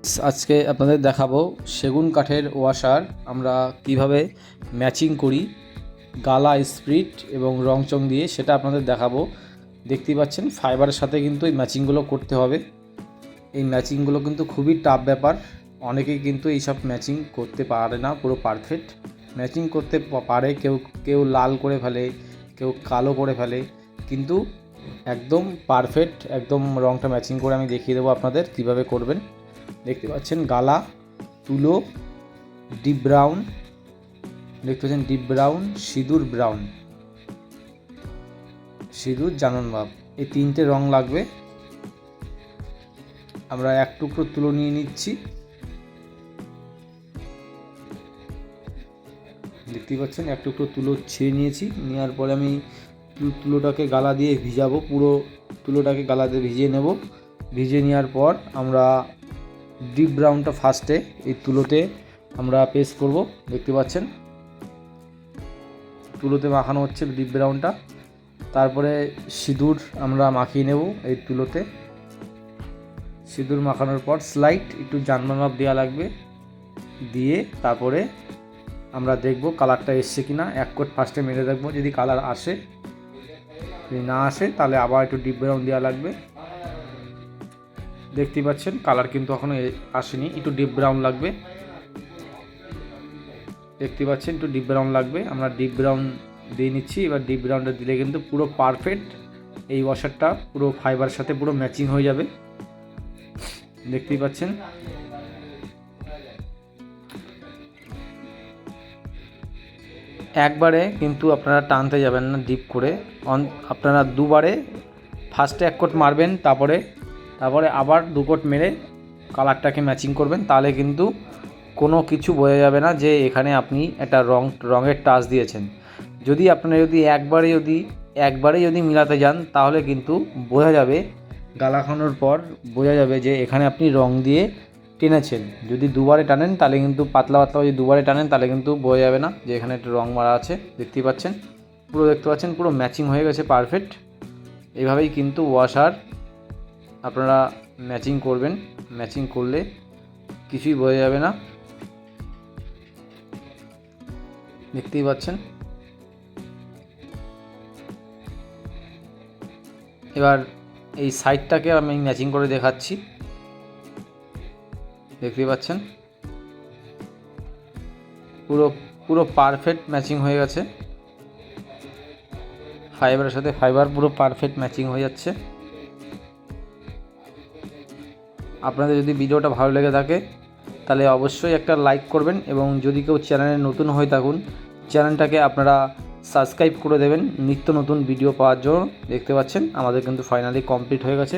আজকে আপনাদের দেখাবো সেগুন কাঠের ওয়াশার আমরা কিভাবে ম্যাচিং করি গালা স্প্রিট এবং রংচং দিয়ে, সেটা আপনাদের দেখাবো। দেখতেই পাচ্ছেন ফাইবারের সাথে কিন্তু এই ম্যাচিংগুলো করতে হবে। এই ম্যাচিংগুলো কিন্তু খুবই টাফ ব্যাপার, অনেকেই কিন্তু এইসব ম্যাচিং করতে পারে না পুরো পারফেক্ট। ম্যাচিং করতে পারে কেউ কেউ লাল করে ফেলে, কেউ কালো করে ফেলে, কিন্তু একদম পারফেক্ট একদম রংটা ম্যাচিং করে আমি দেখিয়ে দেবো আপনাদের কিভাবে করবেন। দেখতে পাচ্ছেন গালা, তুলো, ডিপ ব্রাউন, দেখতে পাচ্ছেন ডিপ ব্রাউন, সিঁদুর ব্রাউন, সিঁদুর জানন ভাব, এই তিনটে রং লাগবে। আমরা এক টুকরো তুলো নিয়ে নিচ্ছি, দেখতেই পাচ্ছেন এক টুকরো তুলো ছিঁড়ে নিয়েছি। নেওয়ার পরে আমি তুলোটাকে গালা দিয়ে ভিজাবো, পুরো তুলোটাকে গালা দিয়ে ভিজিয়ে নেব। ভিজিয়ে নেওয়ার পর আমরা ডিপ ব্রাউনটা ফার্স্টে এই তুলোতে আমরা পেস্ট করব। দেখতে পাচ্ছেন তুলোতে মাখানো হচ্ছে ডিপ ব্রাউনটা। তারপরে সিঁদুর আমরা মাখিয়ে নেব এই তুলোতে। সিঁদুর মাখানোর পর স্লাইট একটু জানমার মাপ দেওয়া লাগবে, দিয়ে তারপরে আমরা দেখব কালারটা এসছে কিনা। এক কোট ফার্স্টে মেরে দেখবো, যদি কালার আসে, যদি না আসে তাহলে আবার একটু ডিপ ব্রাউন দেওয়া লাগবে। দেখতেই পাচ্ছেন কালার কিন্তু এখনও আসেনি, একটু ডিপ ব্রাউন লাগবে। দেখতে পাচ্ছেন একটু ডিপ ব্রাউন লাগবে, আমরা ডিপ ব্রাউন দিয়ে নিচ্ছি। এবার ডিপ ব্রাউনটা দিলে কিন্তু পুরো পারফেক্ট এই ওয়াশারটা পুরো ফাইবারের সাথে পুরো ম্যাচিং হয়ে যাবে। দেখতেই পাচ্ছেন একবারে কিন্তু আপনারা টানতে যাবেন না ডিপ করে, আপনারা দুবারে ফার্স্টে এক কোট মারবেন, তারপরে আবার দু কোট মেরে কালারটাকে ম্যাচিং করবেন। তাহলে কিন্তু কোনো কিছু বোঝা যাবে না যে এখানে আপনি একটা রঙের টাচ দিয়েছেন। যদি আপনারা একবারে যদি মিলাতে যান তাহলে কিন্তু বোঝা যাবে, গালা খানোর পর বোঝা যাবে যে এখানে আপনি রং দিয়ে টেনেছেন। যদি দুবারে টানেন তাহলে কিন্তু পাতলা যদি দুবারে টানেন তাহলে কিন্তু বোঝা যাবে না যে এখানে একটা রং মারা আছে। দেখতে পাচ্ছেন পুরো ম্যাচিং হয়ে গেছে পারফেক্ট। এইভাবেই কিন্তু ওয়াশার আপনারা ম্যাচিং করবেন, ম্যাচিং করলে কিছুই বোঝা যাবে না। দেখতেই পাচ্ছেন এবার এই সাইডটাকে আমি ম্যাচিং করে দেখাচ্ছি। দেখতেই পাচ্ছেন পুরো পারফেক্ট ম্যাচিং হয়ে গেছে, ফাইবারের সাথে ফাইবার পুরো পারফেক্ট ম্যাচিং হয়ে যাচ্ছে। আপনাদের যদি ভিডিওটা ভালো লেগে থাকে তাহলে অবশ্যই একটা লাইক করবেন, এবং যদি কেউ চ্যানেলে নতুন হয়ে থাকুন চ্যানেলটাকে আপনারা সাবস্ক্রাইব করে দেবেন নিত্য নতুন ভিডিও পাওয়ার জন্য। দেখতে পাচ্ছেন আমাদের কিন্তু ফাইনালি কমপ্লিট হয়ে গেছে।